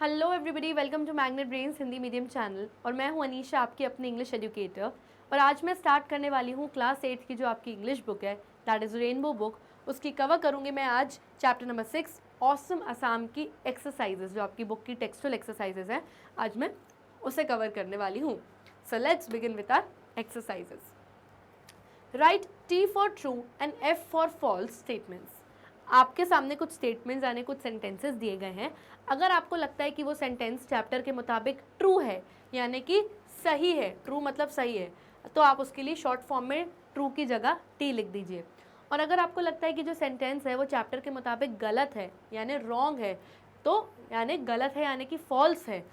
Hello everybody, welcome to magnet brains Hindi medium channel. और मैं हूं अनीशा, आपकी अपनी इंग्लिश एजुकेटर। और आज मैं स्टार्ट करने वाली हूं क्लास 8 की जो आपकी इंग्लिश बुक है, दैट इज़ रेनबो बुक। उसकी कवर करूंगी मैं आज चैप्टर नंबर 6 ऑसम असम की एक्सरसाइजेज, जो आपकी बुक की टेक्सचुअल एक्सरसाइजेज हैं। आज मैं उसे कवर करने वाली हूँ। So let's begin with our exercises. Right T for true and F for false statements. आपके सामने कुछ स्टेटमेंट्स यानी कुछ सेंटेंसेस दिए गए हैं। अगर आपको लगता है कि वो सेंटेंस चैप्टर के मुताबिक ट्रू है, यानी कि सही है, ट्रू मतलब सही है, तो आप उसके लिए शॉर्ट फॉर्म में ट्रू की जगह T लिख दीजिए। और अगर आपको लगता है कि जो सेंटेंस है वो चैप्टर के मुताबिक गलत है यानी रॉन्ग है, तो यानी गलत है यानी कि फॉल्स है,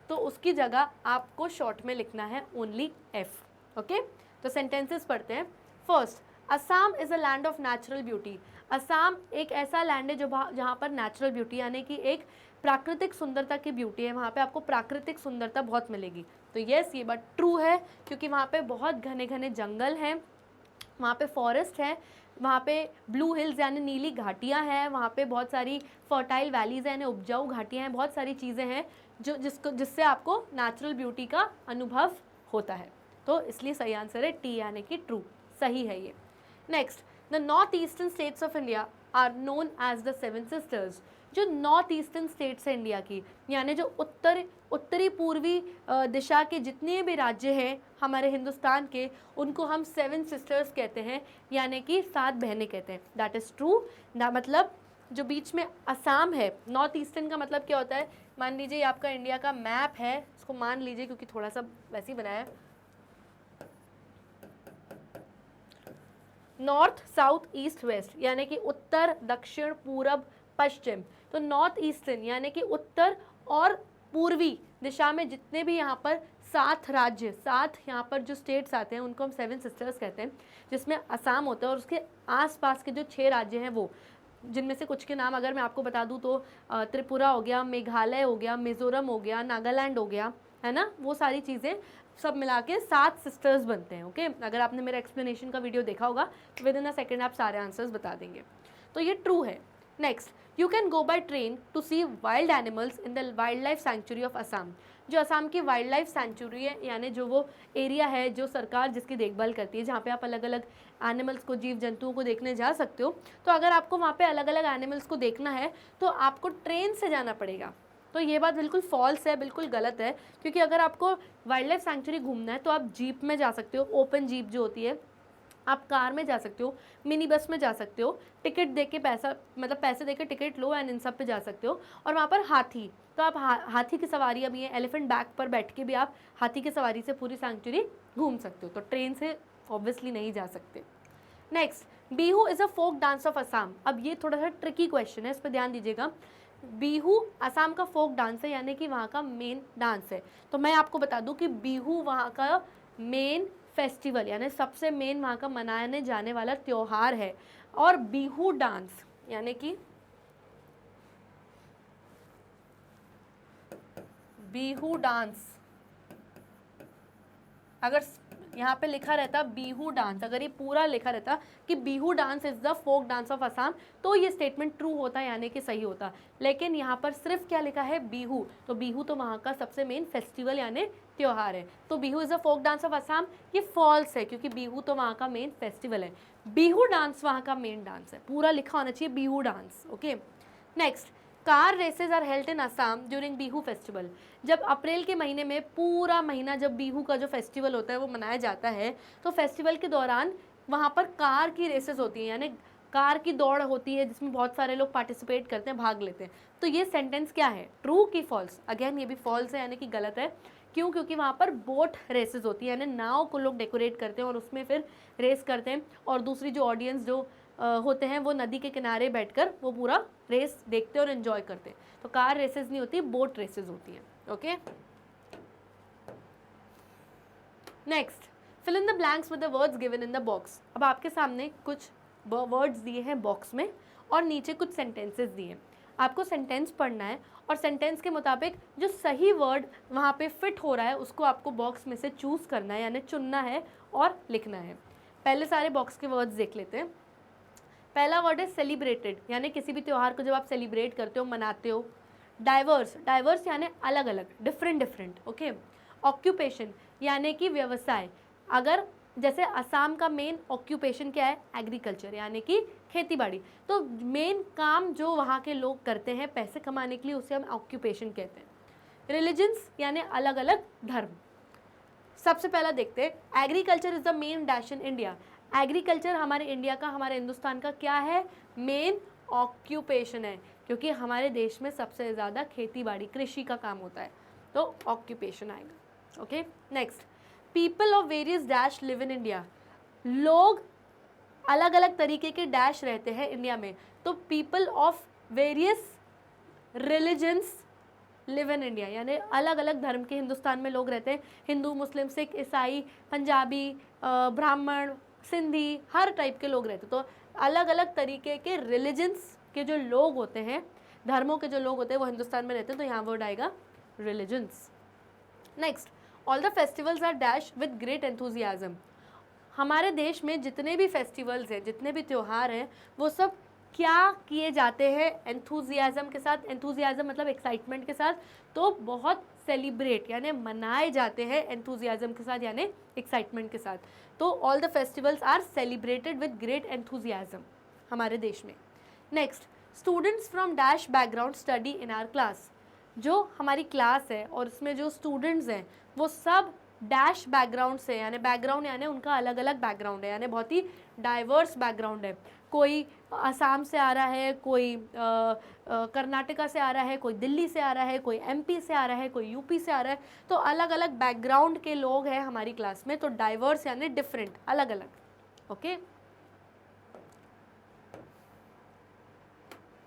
तो उसकी जगह आपको शॉर्ट में लिखना है ओनली F। ओके, तो सेंटेंसेस पढ़ते हैं। First, Assam is a land of natural beauty. Assam एक ऐसा लैंड है जो जहाँ पर नेचुरल ब्यूटी यानी कि एक प्राकृतिक सुंदरता की ब्यूटी है। वहाँ पे आपको प्राकृतिक सुंदरता बहुत मिलेगी। तो यस, ये बात ट्रू है, क्योंकि वहाँ पे बहुत घने घने जंगल हैं, वहाँ पे फॉरेस्ट है, वहाँ पे ब्लू हिल्स यानी नीली घाटियाँ हैं, वहाँ पे बहुत सारी फर्टाइल वैलीज़ हैं यानी उपजाऊ घाटियाँ हैं, बहुत सारी चीज़ें हैं जिससे आपको नेचुरल ब्यूटी का अनुभव होता है। तो इसलिए सही आंसर है टी यानी कि ट्रू, सही है ये। Next, the north eastern states of India are known as the seven sisters. जो नॉर्थ ईस्टर्न स्टेट्स हैं इंडिया की, यानी जो उत्तरी पूर्वी दिशा के जितने भी राज्य हैं हमारे हिंदुस्तान के, उनको हम सेवन सिस्टर्स कहते हैं, यानी कि 7 बहनें कहते हैं। दैट इज़ ट्रू ना। मतलब जो बीच में असम है, नॉर्थ ईस्टर्न का मतलब क्या होता है, मान लीजिए ये आपका इंडिया का मैप है, इसको मान लीजिए क्योंकि थोड़ा सा वैसे ही बनाया है, नॉर्थ साउथ ईस्ट वेस्ट यानी कि उत्तर दक्षिण पूरब पश्चिम। तो नॉर्थ ईस्टर्न यानी कि उत्तर और पूर्वी दिशा में जितने भी यहाँ पर 7 राज्य, 7 यहाँ पर जो स्टेट्स आते हैं, उनको हम सेवन सिस्टर्स कहते हैं, जिसमें असम होता है और उसके आसपास के जो 6 राज्य हैं वो, जिनमें से कुछ के नाम अगर मैं आपको बता दूं तो त्रिपुरा हो गया, मेघालय हो गया, मिजोरम हो गया, नागालैंड हो गया, है ना। वो सारी चीज़ें सब मिला के 7 सिस्टर्स बनते हैं। ओके, अगर आपने मेरा एक्सप्लेनेशन का वीडियो देखा होगा तो विद इन अ सेकेंड आप सारे आंसर्स बता देंगे। तो ये ट्रू है। Next, you can go by train to see wild animals in the wild life sanctuary of Assam. जो असम की वाइल्ड लाइफ सेंचुरी है, यानी जो वो एरिया है जो सरकार जिसकी देखभाल करती है, जहाँ पे आप अलग अलग एनिमल्स को, जीव जंतुओं को देखने जा सकते हो। तो अगर आपको वहाँ पे अलग अलग एनिमल्स को देखना है तो आपको ट्रेन से जाना पड़ेगा। तो ये बात बिल्कुल फॉल्स है, बिल्कुल गलत है, क्योंकि अगर आपको वाइल्ड लाइफ सेंचुरी घूमना है तो आप जीप में जा सकते हो, ओपन जीप जो होती है, आप कार में जा सकते हो, मिनी बस में जा सकते हो, टिकट दे के पैसे दे के टिकट लो एंड इन सब पे जा सकते हो। और वहाँ पर हाथी, तो आप हाथी की सवारी अभी है, एलिफेंट बैक पर बैठ के भी आप हाथी की सवारी से पूरी सेंचुरी घूम सकते हो। तो ट्रेन से ऑब्वियसली नहीं जा सकते। Next, Bihu is a folk dance of Assam. अब ये थोड़ा सा ट्रिकी क्वेश्चन है, इस पर ध्यान दीजिएगा। बिहू असम का फोक डांस है, यानी कि वहाँ का मेन डांस है। तो मैं आपको बता दूं कि बिहू वहाँ का मेन फेस्टिवल यानी सबसे मेन वहाँ का मनाने जाने वाला त्योहार है। और बिहू डांस यानी कि बिहू डांस, अगर यहाँ पे लिखा रहता बिहू डांस, अगर ये पूरा लिखा रहता कि Bihu dance is the folk dance of Assam, तो ये स्टेटमेंट ट्रू होता यानी कि सही होता। लेकिन यहाँ पर सिर्फ क्या लिखा है, बिहू। तो बिहू तो वहाँ का सबसे मेन फेस्टिवल यानी त्योहार है। तो Bihu is the folk dance of Assam, ये फॉल्स है, क्योंकि बिहू तो वहाँ का मेन फेस्टिवल है, बिहू डांस वहाँ का मेन डांस है। पूरा लिखा होना चाहिए Bihu dance. Okay, next, car races are held in Assam during Bihu festival. जब अप्रैल के महीने में पूरा महीना जब बिहू का जो फेस्टिवल होता है वो मनाया जाता है, तो फेस्टिवल के दौरान वहाँ पर कार की रेसेस होती हैं, यानी कार की दौड़ होती है जिसमें बहुत सारे लोग पार्टिसिपेट करते हैं, भाग लेते हैं। तो ये सेंटेंस क्या है, ट्रू की फॉल्स? अगेन ये भी फॉल्स है यानी कि गलत है। क्यों? क्योंकि वहाँ पर बोट रेसेस होती है, यानी नाव को लोग डेकोरेट करते हैं और उसमें फिर रेस करते हैं, और दूसरी जो ऑडियंस जो होते हैं वो नदी के किनारे बैठकर वो पूरा रेस देखते हैं और एंजॉय करते हैं। तो कार रेसेस नहीं होती, बोट रेसेस होती हैं। Okay, next, fill in the blanks with the words given in the box. अब आपके सामने कुछ वर्ड्स दिए हैं बॉक्स में और नीचे कुछ सेंटेंसेस दिए हैं। आपको सेंटेंस पढ़ना है और सेंटेंस के मुताबिक जो सही वर्ड वहाँ पे फिट हो रहा है उसको आपको बॉक्स में से चूज़ करना है, यानी चुनना है और लिखना है। पहले सारे बॉक्स के वर्ड्स देख लेते हैं। पहला वर्ड है सेलिब्रेटेड, यानी किसी भी त्यौहार को जब आप सेलिब्रेट करते हो, मनाते हो, डाइवर्स, डाइवर्स यानी अलग अलग, डिफरेंट डिफरेंट, ओके। ऑक्यूपेशन यानी कि व्यवसाय, अगर जैसे असम का मेन ऑक्यूपेशन क्या है, एग्रीकल्चर यानी कि खेती बाड़ी, तो मेन काम जो वहाँ के लोग करते हैं पैसे कमाने के लिए उसे हम ऑक्यूपेशन कहते हैं। रिलीजन्स यानी अलग अलग धर्म। सबसे पहला देखते हैं, agriculture is the main dash in India. Agriculture हमारे इंडिया का, हमारे हिंदुस्तान का क्या है, मेन ऑक्यूपेशन है, क्योंकि हमारे देश में सबसे ज़्यादा खेती बाड़ी कृषि का काम होता है, तो ऑक्यूपेशन आएगा, okay. Next, people of various dash live in India. लोग अलग अलग तरीके के डैश रहते हैं इंडिया में, तो people of various religions live in India, यानी अलग अलग धर्म के हिंदुस्तान में लोग रहते हैं, हिंदू, मुस्लिम, सिख, ईसाई, पंजाबी, ब्राह्मण, सिंधी, हर टाइप के लोग रहते हैं। तो अलग अलग तरीके के रिलीजन्स के जो लोग होते हैं, धर्मों के जो लोग होते हैं वो हिंदुस्तान में रहते हैं, तो यहाँ वर्ड आएगा religions. Next, all the festivals are dash with great enthusiasm. हमारे देश में जितने भी फेस्टिवल्स हैं, जितने भी त्यौहार हैं, वो सब क्या किए जाते हैं, एंथुजियाज्म के साथ। एंथुजियाज्म मतलब एक्साइटमेंट के साथ, तो बहुत सेलिब्रेट यानी मनाए जाते हैं एंथुजियाज्म के साथ यानी एक्साइटमेंट के साथ। तो all the festivals are celebrated with great enthusiasm हमारे देश में। Next, students from dash background study in our class. जो हमारी क्लास है और उसमें जो स्टूडेंट्स हैं वो सब डैश बैकग्राउंड से, यानी बैकग्राउंड यानी उनका अलग अलग बैकग्राउंड है, यानी बहुत ही डाइवर्स बैकग्राउंड है। कोई असम से आ रहा है, कोई कर्नाटका से आ रहा है, कोई दिल्ली से आ रहा है, कोई एमपी से आ रहा है, कोई यूपी से आ रहा है, तो अलग अलग बैकग्राउंड के लोग हैं हमारी क्लास में, तो डाइवर्स यानी डिफरेंट, अलग अलग, okay.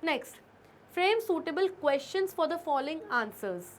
Next, frame suitable questions for the following answers,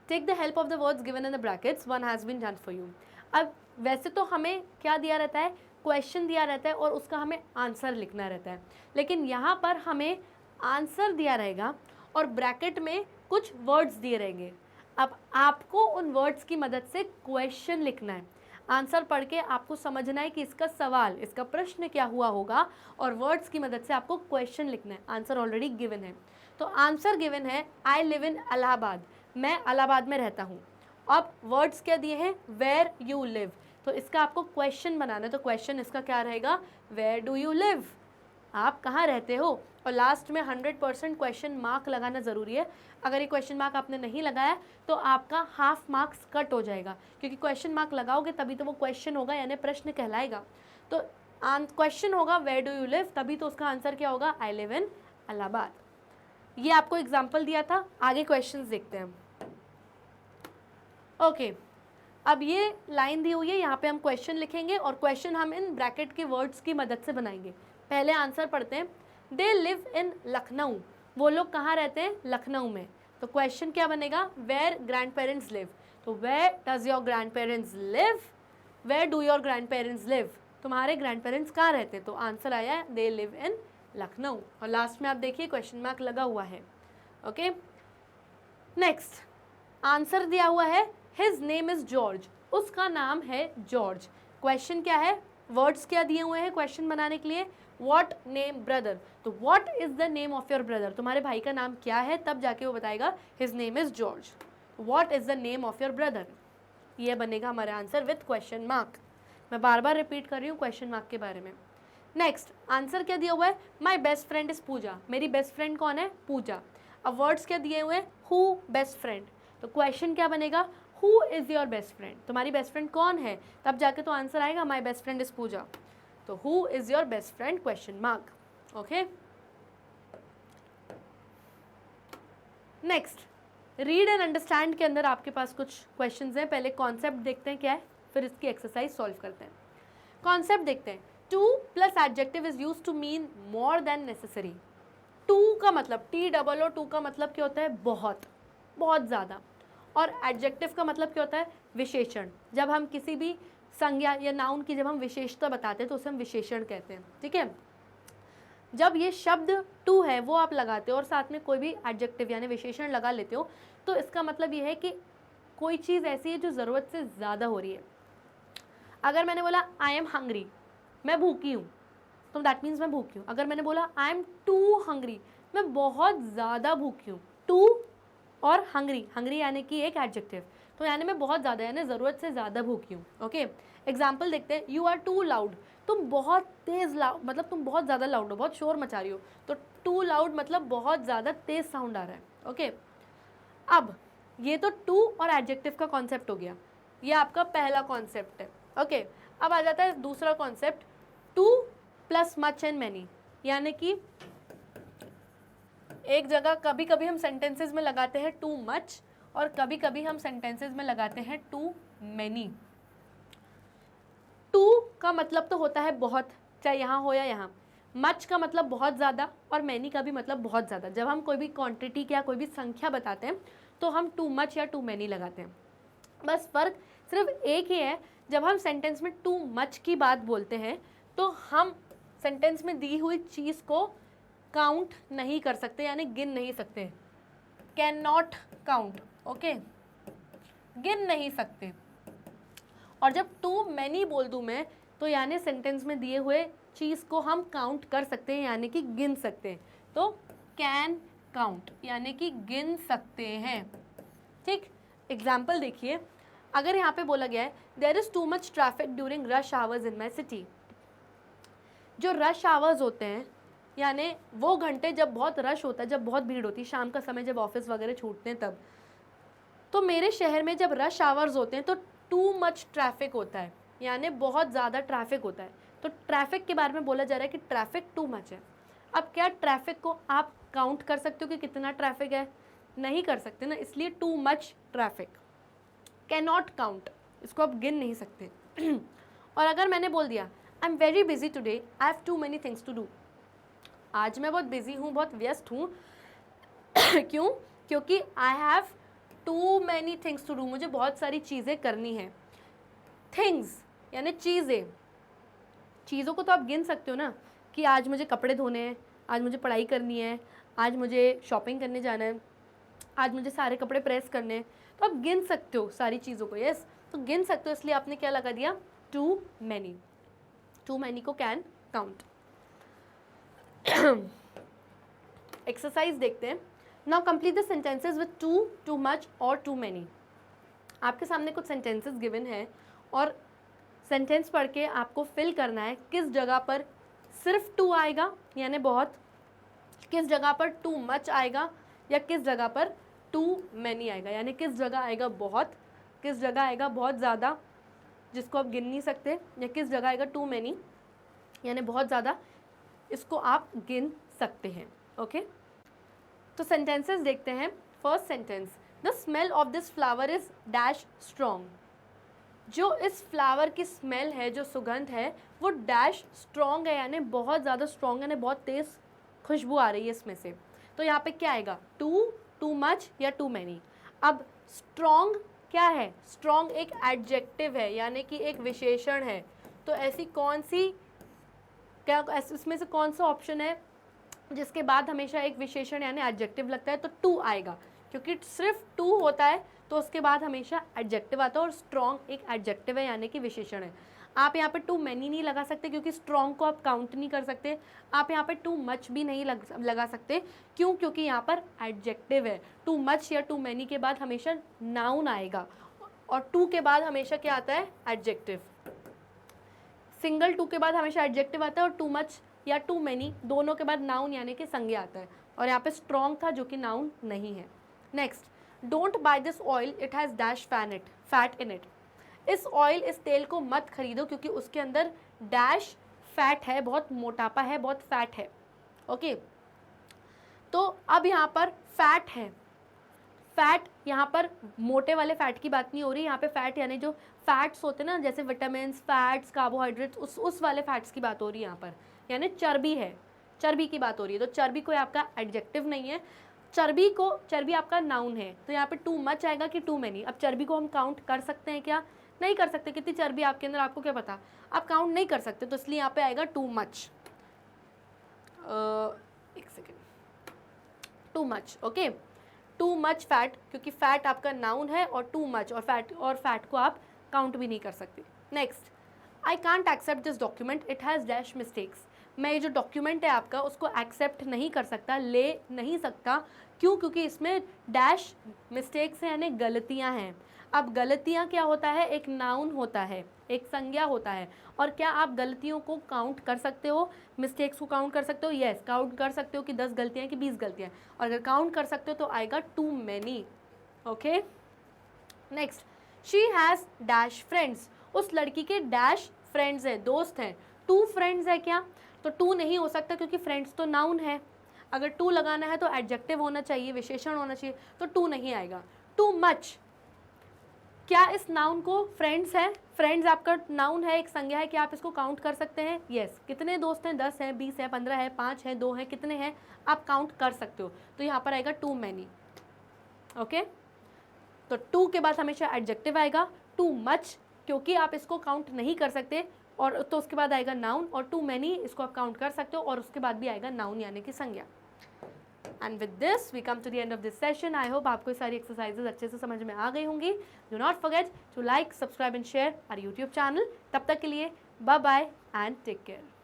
take the help of the words given in the brackets, one has been done for you. अब वैसे तो हमें क्या दिया रहता है, क्वेश्चन दिया रहता है और उसका हमें आंसर लिखना रहता है, लेकिन यहाँ पर हमें आंसर दिया रहेगा और ब्रैकेट में कुछ वर्ड्स दिए रहेंगे। अब आपको उन वर्ड्स की मदद से क्वेश्चन लिखना है, आंसर पढ़ के आपको समझना है कि इसका सवाल, इसका प्रश्न क्या हुआ होगा, और वर्ड्स की मदद से आपको क्वेश्चन लिखना है। आंसर ऑलरेडी गिवन है, तो आंसर गिवन है आई लिव इन इलाहाबाद, मैं इलाहाबाद में रहता हूँ। अब वर्ड्स क्या दिए हैं, वेयर यू लिव, तो इसका आपको क्वेश्चन बनाना है, तो क्वेश्चन इसका क्या रहेगा, वेयर डू यू लिव, आप कहाँ रहते हो। और लास्ट में 100% क्वेश्चन मार्क लगाना ज़रूरी है। अगर ये क्वेश्चन मार्क आपने नहीं लगाया तो आपका हाफ मार्क्स कट हो जाएगा, क्योंकि क्वेश्चन मार्क लगाओगे तभी तो वो क्वेश्चन होगा, यानी प्रश्न कहलाएगा। तो क्वेश्चन होगा वेयर डू यू लिव, तभी तो उसका आंसर क्या होगा, आई लिव इन इलाहाबाद। ये आपको एग्जाम्पल दिया था, आगे क्वेश्चन देखते हैं। ओके, अब ये लाइन दी हुई है, यहाँ पे हम क्वेश्चन लिखेंगे और क्वेश्चन हम इन ब्रैकेट के वर्ड्स की मदद से बनाएंगे। पहले आंसर पढ़ते हैं, दे लिव इन लखनऊ, वो लोग कहाँ रहते हैं, लखनऊ में। तो क्वेश्चन क्या बनेगा, वेयर ग्रैंड पेरेंट्स लिव, तो where does your grandparents live, where do your grandparents live, तुम्हारे ग्रैंड पेरेंट्स कहाँ रहते हैं, तो आंसर आया है दे लिव इन लखनऊ। और लास्ट में आप देखिए क्वेश्चन मार्क लगा हुआ है, ओके। नेक्स्ट, आंसर दिया हुआ है हिज नेम इज जॉर्ज, उसका नाम है जॉर्ज। क्वेश्चन क्या है, वर्ड्स क्या दिए हुए हैं क्वेश्चन बनाने के लिए, व्हाट नेम ब्रदर, तो what is the name of your brother, तुम्हारे भाई का नाम क्या है, तब जाके वो बताएगा his name is George. What is the name of your brother, ये बनेगा हमारा आंसर विथ क्वेश्चन मार्क। मैं बार बार रिपीट कर रही हूँ क्वेश्चन मार्क के बारे में। नेक्स्ट, आंसर क्या दिया हुआ है, माई बेस्ट फ्रेंड इज पूजा, मेरी बेस्ट फ्रेंड कौन है, पूजा। अब वर्ड्स क्या दिए हुए हैं, हु बेस्ट फ्रेंड, तो क्वेश्चन क्या बनेगा, who is your best friend, तुम्हारी बेस्ट फ्रेंड कौन है, तब जाके तो आंसर आएगा माई बेस्ट फ्रेंड इज पूजा। तो who is your best friend, question mark, okay. Next, read and understand के अंदर आपके पास कुछ क्वेश्चंस हैं। पहले कॉन्सेप्ट देखते हैं क्या है, फिर इसकी एक्सरसाइज सॉल्व करते हैं। कॉन्सेप्ट देखते हैं, too plus adjective is use to mean more than necessary. Too का मतलब TOO, टू का मतलब क्या होता है, बहुत, बहुत ज़्यादा। और एडजेक्टिव का मतलब क्या होता है, विशेषण। जब हम किसी भी संज्ञा या नाउन की जब हम विशेषता बताते हैं तो उसे हम विशेषण कहते हैं, ठीक है। जब ये शब्द टू है वो आप लगाते हो और साथ में कोई भी एडजेक्टिव यानी विशेषण लगा लेते हो, तो इसका मतलब ये है कि कोई चीज़ ऐसी है जो ज़रूरत से ज़्यादा हो रही है। अगर मैंने बोला आई एम हंग्री, मैं भूखी हूँ, तो दैट मीन्स मैं भूखी हूँ। अगर मैंने बोला आई एम टू हंग्री, मैं बहुत ज़्यादा भूखी हूँ, टू और हंग्री, हंग्री यानी कि एक एडजेक्टिव, तो यानी मैं बहुत ज़्यादा यानी ज़रूरत से ज़्यादा भूखी हूँ। ओके, एग्जाम्पल देखते हैं, यू आर टू लाउड, तुम बहुत तेज़ लाउड मतलब तुम बहुत ज़्यादा लाउड हो, बहुत शोर मचा रही हो, तो टू लाउड मतलब बहुत ज़्यादा तेज़ साउंड आ रहा है। ओके, अब ये तो टू और एडजेक्टिव का कॉन्सेप्ट हो गया, ये आपका पहला कॉन्सेप्ट है। ओके, अब आ जाता है दूसरा concept, two plus much and many, यानी कि एक जगह कभी कभी हम सेंटेंसेस में लगाते हैं टू मच और कभी कभी हम सेंटेंसेस में लगाते हैं टू मैनी। टू का मतलब तो होता है बहुत, चाहे यहाँ हो या यहाँ। मच का मतलब बहुत ज़्यादा और मैनी का भी मतलब बहुत ज़्यादा। जब हम कोई भी क्वांटिटी या कोई भी संख्या बताते हैं तो हम टू मच या टू मैनी लगाते हैं। बस फ़र्क सिर्फ एक ही है, जब हम सेंटेंस में टू मच की बात बोलते हैं तो हम सेंटेंस में दी हुई चीज़ को काउंट नहीं कर सकते, यानी गिन नहीं सकते, कैन नॉट काउंट। ओके, गिन नहीं सकते। और जब टू मैनी बोल दूँ मैं तो यानी सेंटेंस में दिए हुए चीज़ को हम काउंट कर सकते हैं, यानी कि गिन सकते हैं। तो कैन काउंट यानी कि गिन सकते हैं। ठीक, एग्जाम्पल देखिए, अगर यहाँ पे बोला गया है there is too much traffic during rush hours in my city. जो रश आवर्स होते हैं यानी वो घंटे जब बहुत रश होता है, जब बहुत भीड़ होती है, शाम का समय जब ऑफिस वगैरह छूटते हैं तब, तो मेरे शहर में जब रश आवर्स होते हैं तो टू मच ट्रैफिक होता है, यानी बहुत ज़्यादा ट्रैफिक होता है। तो ट्रैफिक के बारे में बोला जा रहा है कि ट्रैफिक टू मच है। अब क्या ट्रैफिक को आप काउंट कर सकते हो कि कितना ट्रैफिक है? नहीं कर सकते ना, इसलिए to much traffic, can not count, इसको आप गिन नहीं सकते। और अगर मैंने बोल दिया I am very busy today, I have too many things to do, आज मैं बहुत बिजी हूँ, बहुत व्यस्त हूँ। क्यों? क्योंकि I have too many things to do, मुझे बहुत सारी चीज़ें करनी हैं। थिंग्स यानी चीज़ें, चीज़ों को तो आप गिन सकते हो ना कि आज मुझे कपड़े धोने हैं, आज मुझे पढ़ाई करनी है, आज मुझे शॉपिंग करने जाना है, आज मुझे सारे कपड़े प्रेस करने हैं, तो आप गिन सकते हो सारी चीज़ों को। यस, तो गिन सकते हो, इसलिए आपने क्या लगा दिया? Too many. टू मैनी को कैन काउंट। एक्सरसाइज देखते हैं। Now complete the sentences with too, too much और टू मैनी। आपके सामने कुछ सेंटेंसेस गिवन है और सेंटेंस पढ़ के आपको फिल करना है किस जगह पर सिर्फ टू आएगा यानी बहुत, किस जगह पर टू मच आएगा या किस जगह पर टू मैनी आएगा, यानी किस जगह आएगा बहुत, किस जगह आएगा बहुत ज़्यादा जिसको आप गिन नहीं सकते, या किस जगह आएगा टू मैनी यानी बहुत ज़्यादा, इसको आप गिन सकते हैं। ओके, तो सेंटेंसेस देखते हैं। First sentence, the smell of this flower is dash strong. जो इस फ्लावर की स्मेल है, जो सुगंध है, वो डैश स्ट्रॉन्ग है, यानी बहुत ज़्यादा स्ट्रॉन्ग, यानी बहुत तेज़ खुशबू आ रही है इसमें से। तो यहाँ पे क्या आएगा? टू, टू मच या टू मैनी। अब स्ट्रॉन्ग क्या है? स्ट्रॉन्ग एक एडजेक्टिव है, यानी कि एक विशेषण है। तो ऐसी कौन सी, क्या इसमें से कौन सा ऑप्शन है जिसके बाद हमेशा एक विशेषण यानी एडजेक्टिव लगता है? तो टू आएगा, क्योंकि सिर्फ टू होता है तो उसके बाद हमेशा एडजेक्टिव आता है, और स्ट्रॉन्ग एक एडजेक्टिव है यानी कि विशेषण है। आप यहाँ पे टू मैनी नहीं लगा सकते क्योंकि स्ट्रॉन्ग को आप काउंट नहीं कर सकते। आप यहाँ पे टू मच भी नहीं लगा सकते। क्यों? क्योंकि यहाँ पर एडजेक्टिव है। टू मच या टू मैनी के बाद हमेशा नाउन आएगा, और टू के बाद हमेशा क्या आता है? एडजेक्टिव। सिंगल टू के बाद हमेशा एडजेक्टिव आता है, और टू मच या टू मैनी दोनों के बाद नाउन यानी कि संज्ञा आता है। और यहाँ पे स्ट्रॉन्ग था जो कि नाउन नहीं है। Next, don't by this oil, it has dash fat in it. इस ऑयल, इस तेल को मत खरीदो क्योंकि उसके अंदर डैश फैट है, बहुत मोटापा है, बहुत फैट है। ओके, तो अब यहाँ पर फैट है। फैट यहाँ पर मोटे वाले फैट की बात नहीं हो रही, यहाँ पे फैट यानी जो फैट्स होते हैं ना, जैसे विटामिन, फैट्स, कार्बोहाइड्रेट्स, उस वाले फैट्स की बात हो रही है यहाँ पर, यानी चर्बी है, चर्बी की बात हो रही है। तो चर्बी कोई आपका एडजेक्टिव नहीं है, चर्बी आपका नाउन है। तो यहाँ पे टू मच आएगा कि टू मैनी। अब चर्बी को हम काउंट कर सकते हैं क्या? नहीं कर सकते। कितनी चर्बी आपके अंदर, आपको क्या पता? आप काउंट नहीं कर सकते, तो इसलिए यहाँ पे आएगा टू मच। एक second, too much. Okay, too much fat, क्योंकि फैट आपका नाउन है, और टू मच और फैट को आप काउंट भी नहीं कर सकते। Next, I can't accept this document, it has dash mistakes. मैं ये जो डॉक्यूमेंट है आपका उसको एक्सेप्ट नहीं कर सकता, ले नहीं सकता। क्यों? क्योंकि इसमें डैश मिस्टेक्स हैं, यानी गलतियां हैं। अब गलतियां क्या होता है? एक नाउन होता है, एक संज्ञा होता है। और क्या आप गलतियों को काउंट कर सकते हो? मिस्टेक्स को काउंट कर सकते हो? यस, काउंट कर सकते हो कि 10 गलतियां कि 20 गलतियां। और अगर काउंट कर सकते हो तो आएगा too many. Okay, next, she has dash friends. उस लड़की के डैश फ्रेंड्स है, दोस्त हैं। टू फ्रेंड्स है क्या? तो टू नहीं हो सकता क्योंकि फ्रेंड्स तो नाउन है। अगर टू लगाना है तो एडजेक्टिव होना चाहिए, विशेषण होना चाहिए, तो टू नहीं आएगा। टू मच, क्या इस नाउन को फ्रेंड्स है? फ्रेंड्स आपका नाउन है, एक संज्ञा है, क्या आप इसको काउंट कर सकते हैं? यस। कितने दोस्त हैं? 10 हैं, 20 हैं, 15 है, 5 है, 2 है, कितने हैं? आप काउंट कर सकते हो। तो यहाँ पर आएगा टू मैनी। ओके, तो टू के बाद हमेशा एडजेक्टिव आएगा। टू मच, क्योंकि आप इसको काउंट नहीं कर सकते, और तो उसके बाद आएगा नाउन। और टू मैनी इसको आप काउंट कर सकते हो, और उसके बाद भी आएगा नाउन यानी कि संज्ञा। And with this we come to the end of this session. I hope आपको ये सारी एक्सरसाइजेज अच्छे से समझ में आ गई होंगी। Do not forget to like, subscribe and share our YouTube channel. तब तक के लिए bye bye and take care.